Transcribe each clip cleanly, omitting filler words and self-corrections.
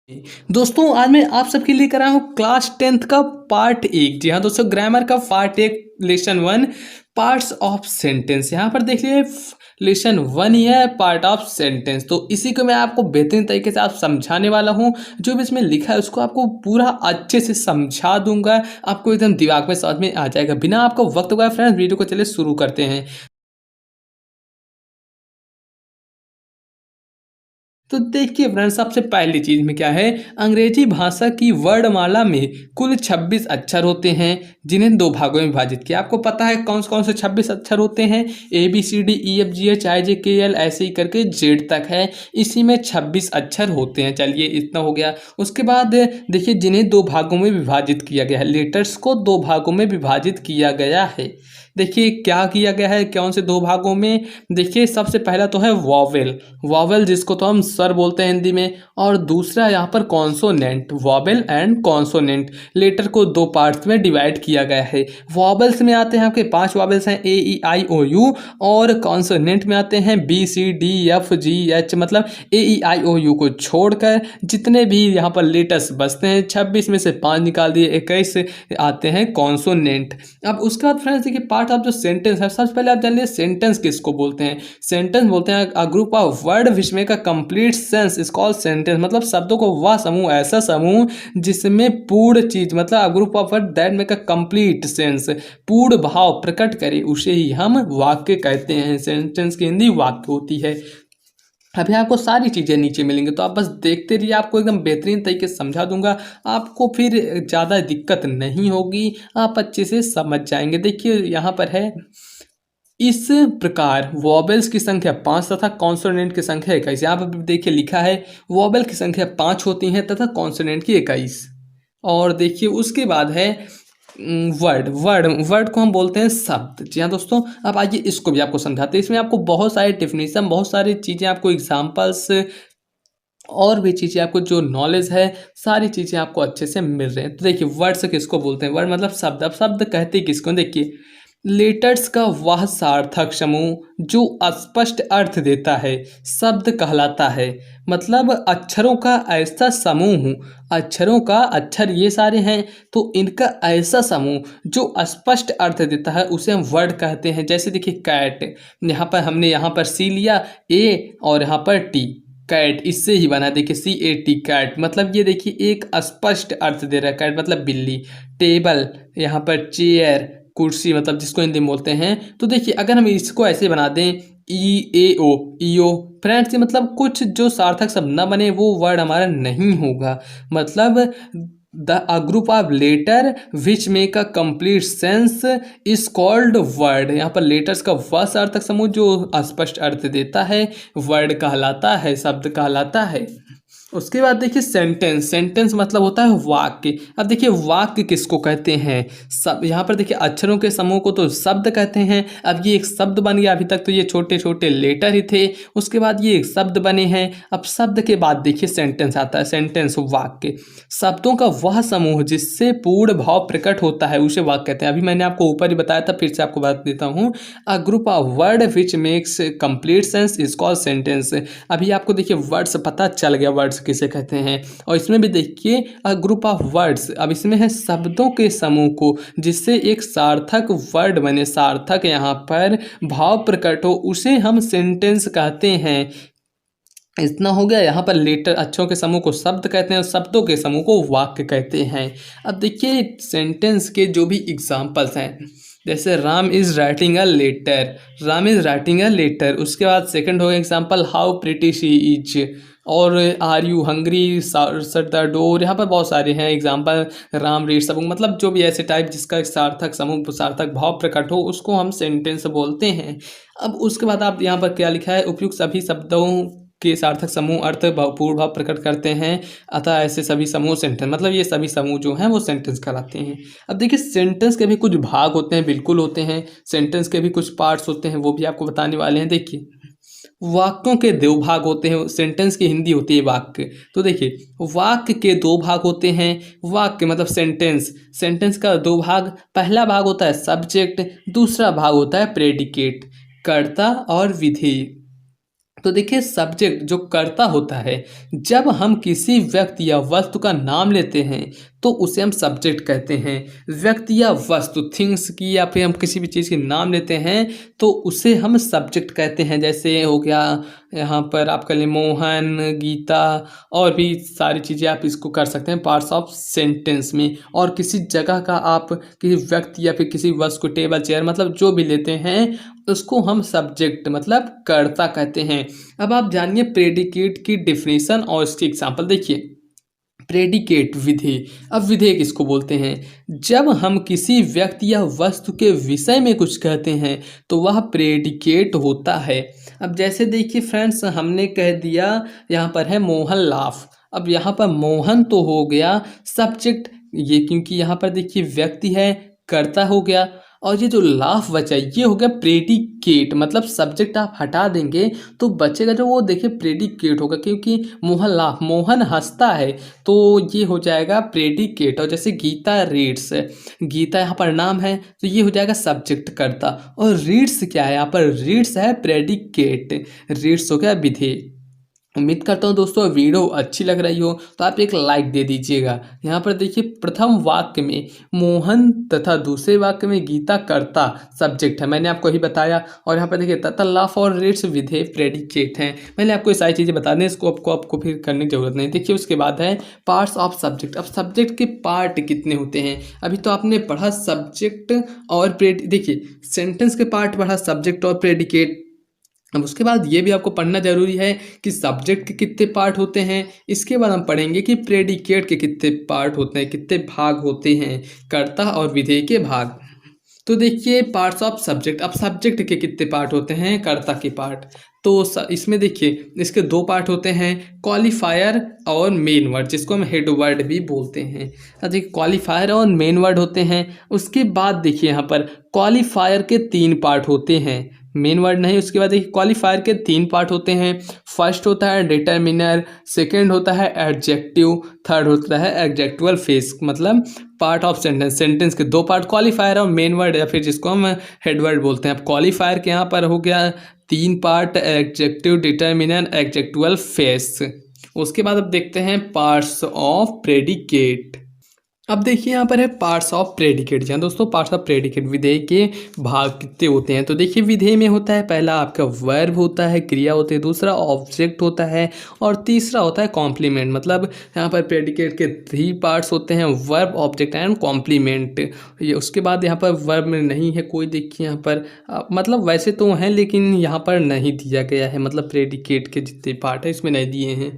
दोस्तों आज मैं आप सबके लिए कर रहा हूँ क्लास 10th का पार्ट 1। जी हाँ दोस्तों, ग्रामर का part 1 lesson 1 parts of sentence. यहाँ पर देख लीजिए लेसन 1 ही है पार्ट ऑफ सेंटेंस। तो इसी को मैं आपको बेहतरीन तरीके से आप समझाने वाला हूँ। जो भी इसमें लिखा है उसको आपको पूरा अच्छे से समझा दूंगा, आपको एकदम दिमाग में समझ में आ जाएगा। बिना आपको वक्त गवाए फ्रेंड्स, वीडियो को चलिए शुरू करते हैं। तो देखिए फ्रेंड्स, सबसे पहली चीज़ में क्या है, अंग्रेजी भाषा की वर्णमाला में कुल 26 अक्षर होते हैं जिन्हें दो भागों में विभाजित किया। आपको पता है कौन से 26 अक्षर होते हैं? ABCDEFGHIJKL ऐसे ही करके जेड तक है, इसी में 26 अक्षर होते हैं। चलिए इतना हो गया। उसके बाद देखिए जिन्हें दो भागों में विभाजित किया गया है, लेटर्स को दो भागों में विभाजित किया गया है। देखिए क्या किया गया है, कौन से दो भागों में? देखिए सबसे पहला तो है वॉवेल, वॉवेल जिसको तो हम स्वर बोलते हैं हिंदी में, और दूसरा यहाँ पर consonant, vowel and consonant. Letter को दो पार्ट्स में डिवाइड किया गया है। वॉवेल्स में आते हैं आपके 5 वॉवेल्स हैं, AEIOU, और कॉन्सोनेंट में आते हैं BCDFGH। मतलब AEIOU को छोड़कर जितने भी यहाँ पर लेटर्स बचते हैं, 26 में से 5 निकाल दिए, 21 आते हैं कॉन्सोनेंट। अब उसके बाद फ्रेंड्स देखिए पार्ट ऑफ जो सेंटेंस है, सबसे पहले आप जान लीजिए सेंटेंस किसको बोलते हैं। सेंटेंस बोलते हैं अ group of word which make a complete sense is called sentence. मतलब शब्दों को वह समूह, ऐसा समूह जिसमें पूर्ण चीज, मतलब अ group of word that make a complete sense, पूर्ण भाव प्रकट करे, उसे ही हम वाक्य कहते हैं। सेंटेंस की हिंदी वाक्य होती है। अभी आपको सारी चीज़ें नीचे मिलेंगी, तो आप बस देखते रहिए, आपको एकदम बेहतरीन तरीके से समझा दूंगा। आपको फिर ज़्यादा दिक्कत नहीं होगी, आप अच्छे से समझ जाएंगे। देखिए यहाँ पर है, इस प्रकार वॉबल्स की संख्या 5 तथा कॉन्सोनेंट की संख्या 21। यहाँ पर देखिए लिखा है वॉबल की संख्या 5 होती है तथा कॉन्सोनेंट की 21। और देखिए उसके बाद है वर्ड, वर्ड को हम बोलते हैं शब्द। जी हाँ दोस्तों, अब आइए इसको भी आपको समझाते हैं। इसमें आपको बहुत सारे डिफिनीशन, बहुत सारी चीज़ें, आपको एग्जांपल्स और भी चीज़ें, आपको जो नॉलेज है सारी चीज़ें आपको अच्छे से मिल रहे हैं। तो देखिए वर्ड्स किसको बोलते हैं? वर्ड मतलब शब्द। अब शब्द कहते किसको? देखिए लेटर्स का वह सार्थक समूह जो स्पष्ट अर्थ देता है शब्द कहलाता है। मतलब अक्षरों का ऐसा समूह, अक्षरों का, अक्षर ये सारे हैं तो इनका ऐसा समूह जो स्पष्ट अर्थ देता है उसे हम वर्ड कहते हैं। जैसे देखिए कैट, यहाँ पर हमने यहाँ पर सी लिया, ए और यहाँ पर टी, कैट इससे ही बना। देखिए CAT कैट, मतलब ये देखिए एक स्पष्ट अर्थ दे रहा है, कैट मतलब बिल्ली। टेबल, यहाँ पर चेयर, कुर्सी, मतलब जिसको हिंदी में बोलते हैं। तो देखिए अगर हम इसको ऐसे बना दें EAO, ईओ फ्रेंड्स, मतलब कुछ जो सार्थक शब्द ना बने वो वर्ड हमारा नहीं होगा। मतलब the a group of letter which make a complete sense is called word. यहाँ पर लेटर्स का वह सार्थक समूह जो स्पष्ट अर्थ देता है वर्ड कहलाता है, शब्द कहलाता है। उसके बाद देखिए सेंटेंस, सेंटेंस मतलब होता है वाक्य। अब देखिए वाक्य किसको कहते हैं? सब, यहाँ पर देखिए अक्षरों के समूह को तो शब्द कहते हैं। अब ये एक शब्द बन गया, अभी तक तो ये छोटे छोटे लेटर ही थे, उसके बाद ये एक शब्द बने हैं। अब शब्द के बाद देखिए सेंटेंस आता है। सेंटेंस वाक्य, शब्दों का वह समूह जिससे पूर्ण भाव प्रकट होता है उसे वाक्य कहते हैं। अभी मैंने आपको ऊपर ही बताया था, फिर से आपको बता देता हूँ। अ group of word which makes complete sense is called sentence. अभी आपको देखिए वर्ड्स पता चल गया, वर्ड्स किसे कहते हैं। और इसमें भी देखिए अ ग्रुप ऑफ वर्ड्स, अब इसमें है शब्दों के समूह को जिससे एक सार्थक वर्ड बने, सार्थक यहाँ पर भाव प्रकट हो, उसे हम सेंटेंस कहते हैं। इतना हो गया। यहाँ पर लेटर, अक्षरों के समूह को शब्द कहते हैं और शब्दों के समूह को वाक्य कहते हैं। अब देखिए सेंटेंस के जो भी एग्जाम्पल्स हैं, जैसे Ram is writing a letter, Ram is writing a letter. उसके बाद सेकंड हो गया example how pretty she is, और are you hungry, shut the door. यहाँ पर बहुत सारे हैं example. Ram reads a book, मतलब जो भी ऐसे टाइप जिसका सार्थक समूह, सार्थक भाव प्रकट हो उसको हम सेंटेंस बोलते हैं। अब उसके बाद आप यहाँ पर क्या लिखा है, उपयुक्त सभी शब्दों के सार्थक समूह अर्थ पूर्ण भाव प्रकट करते हैं, अतः ऐसे सभी समूह सेंटेंस, मतलब ये सभी समूह जो हैं वो सेंटेंस कहलाते हैं। अब देखिए सेंटेंस के भी कुछ भाग होते हैं, बिल्कुल होते हैं। सेंटेंस के भी कुछ पार्ट्स होते हैं, वो भी आपको बताने वाले हैं। देखिए वाक्यों के दो भाग होते हैं, सेंटेंस की हिंदी होती है वाक्य। तो देखिए वाक्य के दो भाग होते हैं। वाक्य मतलब सेंटेंस, सेंटेंस का दो भाग, पहला भाग होता है सब्जेक्ट, दूसरा भाग होता है प्रेडिकेट, कर्ता और विधेय। तो देखिए सब्जेक्ट जो कर्ता होता है, जब हम किसी व्यक्ति या वस्तु का नाम लेते हैं तो उसे हम सब्जेक्ट कहते हैं। व्यक्ति या वस्तु थिंग्स की या फिर हम किसी भी चीज़ के नाम लेते हैं तो उसे हम सब्जेक्ट कहते हैं। जैसे हो गया यहाँ पर आप कर लें मोहन, गीता और भी सारी चीज़ें आप इसको कर सकते हैं पार्ट्स ऑफ सेंटेंस में। और किसी जगह का आप किसी व्यक्ति या फिर किसी वस्तु को टेबल चेयर मतलब जो भी लेते हैं उसको हम सब्जेक्ट मतलब कर्ता कहते हैं। अब आप जानिए प्रेडिकेट की डिफिनीशन और इसकी एग्जांपल देखिए। प्रेडिकेट विधेय। अब विधेय किसको बोलते हैं? जब हम किसी व्यक्ति या वस्तु के विषय में कुछ कहते हैं तो वह प्रेडिकेट होता है। अब जैसे देखिए फ्रेंड्स, हमने कह दिया यहाँ पर है मोहन लाफ। अब यहाँ पर मोहन तो हो गया सब्जेक्ट, ये क्योंकि यहाँ पर देखिए व्यक्ति है, कर्ता हो गया। और ये जो लाफ बचा ये हो गया प्रेडिकेट, मतलब सब्जेक्ट आप हटा देंगे तो बचेगा जो वो देखिए प्रेडिकेट होगा, क्योंकि मोहन लाफ, मोहन हंसता है तो ये हो जाएगा प्रेडिकेट। और जैसे गीता रीड्स, गीता यहाँ पर नाम है तो ये हो जाएगा सब्जेक्ट कर्ता। और रीड्स क्या है यहाँ पर? रीड्स है प्रेडिकेट, रीड्स हो गया विधेय। उम्मीद करता हूँ दोस्तों वीडियो अच्छी लग रही हो तो आप एक लाइक दे दीजिएगा। यहाँ पर देखिए प्रथम वाक्य में मोहन तथा दूसरे वाक्य में गीता कर्ता सब्जेक्ट है, मैंने आपको ही बताया। और यहाँ पर देखिए तथा लाफ और रीड्स विधेय प्रेडिकेट हैं। मैंने आपको ये सारी चीज़ें बता दें, इसको आपको फिर करने की जरूरत नहीं। देखिए उसके बाद है पार्ट्स ऑफ सब्जेक्ट। अब सब्जेक्ट के पार्ट कितने होते हैं? अभी तो आपने पढ़ा सब्जेक्ट और देखिए सेंटेंस के पार्ट पढ़ा सब्जेक्ट और प्रेडिकेट। अब उसके बाद ये भी आपको पढ़ना जरूरी है कि सब्जेक्ट के कितने पार्ट होते हैं। इसके बाद हम पढ़ेंगे कि प्रेडिकेट के कितने पार्ट होते हैं, कितने भाग होते हैं, कर्ता और विधेय के भाग। तो देखिए पार्ट्स ऑफ सब्जेक्ट। अब सब्जेक्ट के कितने पार्ट होते हैं? कर्ता के पार्ट। तो इसमें देखिए इसके दो पार्ट होते हैं, क्वालिफायर और मेन वर्ड, जिसको हम हेड वर्ड भी बोलते हैं। देखिए क्वालिफायर और मेन वर्ड होते हैं। उसके बाद देखिए यहाँ पर क्वालिफायर के तीन पार्ट होते हैं, मेन वर्ड नहीं। उसके बाद देखिए क्वालिफायर के तीन पार्ट होते हैं। फर्स्ट होता है डिटर्मिनर, सेकंड होता है एडजेक्टिव, थर्ड होता है एडजेक्टिवल फेस, मतलब पार्ट ऑफ सेंटेंस। सेंटेंस के दो पार्ट क्वालिफायर और मेन वर्ड या फिर जिसको हम हेड वर्ड बोलते हैं। अब क्वालिफायर के यहाँ पर हो गया तीन part, adjective, determiner, adjectival face. उसके बाद अब देखते हैं पार्ट्स ऑफ प्रेडिकेट। अब देखिए यहाँ पर है पार्ट्स ऑफ प्रेडिकेट। जहाँ दोस्तों पार्ट्स ऑफ प्रेडिकेट विधेय के भाग कितने होते हैं? तो देखिए विधेय में होता है पहला आपका वर्ब होता है, क्रिया होती है, दूसरा ऑब्जेक्ट होता है और तीसरा होता है कॉम्प्लीमेंट। मतलब यहाँ पर प्रेडिकेट के 3 पार्ट्स होते हैं, वर्ब, ऑब्जेक्ट एंड कॉम्प्लीमेंट। ये उसके बाद यहाँ पर वर्ब में नहीं है कोई, देखिए यहाँ पर मतलब वैसे तो हैं लेकिन यहाँ पर नहीं दिया गया है, मतलब प्रेडिकेट के जितने पार्ट है इसमें नहीं दिए हैं।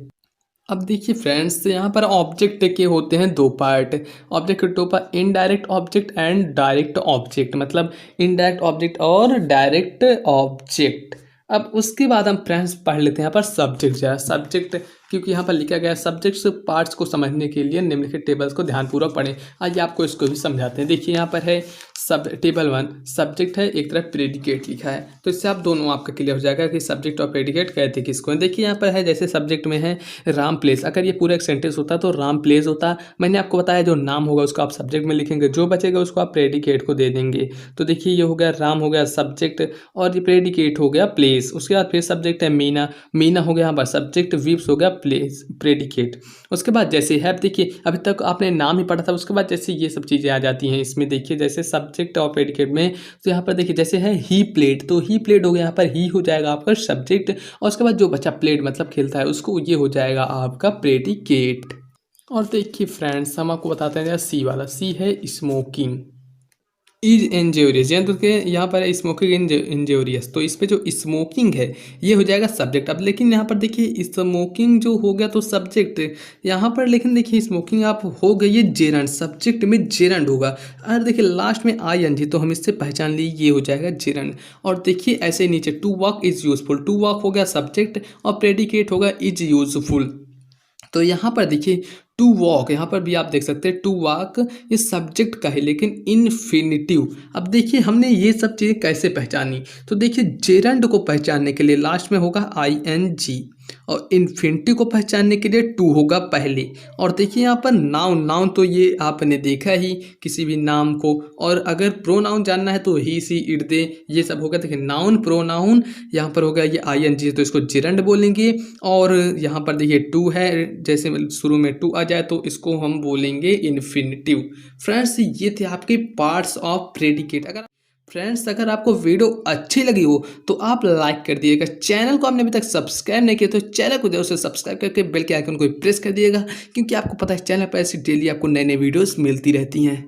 अब देखिए फ्रेंड्स यहाँ पर ऑब्जेक्ट के होते हैं 2 पार्ट। ऑब्जेक्ट के 2 part, indirect object and direct object, मतलब इनडायरेक्ट ऑब्जेक्ट और डायरेक्ट ऑब्जेक्ट। अब उसके बाद हम फ्रेंड्स पढ़ लेते हैं यहाँ पर सब्जेक्ट। जरा सब्जेक्ट, क्योंकि यहाँ पर लिखा गया है सब्जेक्ट्स पार्ट्स को समझने के लिए निम्नलिखित टेबल्स को ध्यानपूर्वक पढ़ें। आइए आपको इसको भी समझाते हैं। देखिए यहाँ पर है सब टेबल 1 सब्जेक्ट है, एक तरफ प्रेडिकेट लिखा है, तो इससे आप दोनों आपका क्लियर हो जाएगा कि सब्जेक्ट और प्रेडिकेट कहते किसको हैं। देखिए यहाँ पर है जैसे सब्जेक्ट में है राम प्लेस, अगर ये पूरा एक सेंटेंस होता तो राम प्लेस होता। मैंने आपको बताया जो नाम होगा उसको आप सब्जेक्ट में लिखेंगे, जो बचेगा उसको आप प्रेडिकेट को दे देंगे। तो देखिए ये हो गया राम हो गया सब्जेक्ट और ये प्रेडिकेट हो गया प्लेस। उसके बाद फिर सब्जेक्ट है मीना, मीना हो गया यहाँ पर सब्जेक्ट, वीव्स हो गया प्लेस प्रेडिकेट। उसके बाद जैसे है, देखिए अभी तक आपने नाम ही पढ़ा था, उसके बाद जैसे ये सब चीज़ें आ जाती हैं इसमें। देखिए जैसे सब्जेक्ट और प्रेडिकेट में, तो यहाँ पर देखिए जैसे है ही प्लेड, तो ही प्लेड हो गया, यहाँ पर ही हो जाएगा आपका सब्जेक्ट और उसके बाद जो बच्चा प्लेड मतलब खेलता है उसको ये हो जाएगा आपका प्रेडिकेट। और देखिए फ्रेंड्स हम आपको बताते हैं सी वाला, सी है स्मोकिंग इज इंजूरियस, यानी तो यहाँ पर स्मोकिंग इंजूरियस, तो इस पे जो स्मोकिंग है ये हो जाएगा सब्जेक्ट। अब लेकिन यहाँ पर देखिए स्मोकिंग जो हो गया तो सब्जेक्ट यहाँ पर, लेकिन देखिए स्मोकिंग आप हो गई है जेरंड, सब्जेक्ट में जेरंड होगा। और देखिए लास्ट में आई एन जी, तो हम इससे पहचान ली ये हो जाएगा जेरंड। और देखिए ऐसे नीचे to work is useful, to work हो गया सब्जेक्ट और प्रेडिकेट होगा इज यूजफुल। तो यहाँ पर देखिए टू वॉक, यहाँ पर भी आप देख सकते हैं टू वॉक ये सब्जेक्ट का है लेकिन इन्फिनिटिव। अब देखिए हमने ये सब चीज़ें कैसे पहचानी, तो देखिए जेरंड को पहचानने के लिए लास्ट में होगा आई एन जी और इन्फिनिटिव को पहचानने के लिए टू होगा पहले। और देखिए यहाँ पर नाउन, नाउन तो ये आपने देखा ही किसी भी नाम को। और अगर प्रोनाउन जानना है तो ही सी इट दे ये सब होगा। देखिए नाउन प्रोनाउन यहाँ पर होगा ये ING, तो इसको जिरंड बोलेंगे। और यहाँ पर देखिए टू है, जैसे शुरू में टू आ जाए तो इसको हम बोलेंगे इन्फिनिटिव। फ्रेंड्स ये थे आपके पार्ट्स ऑफ प्रेडिकेट। अगर आपको वीडियो अच्छी लगी हो तो आप लाइक कर दिएगा। चैनल को आपने अभी तक सब्सक्राइब नहीं किया तो चैनल को जरूर से सब्सक्राइब करके बेल के आइकन को प्रेस कर दिएगा, क्योंकि आपको पता है चैनल पर ऐसी डेली आपको नए नए वीडियोस मिलती रहती हैं।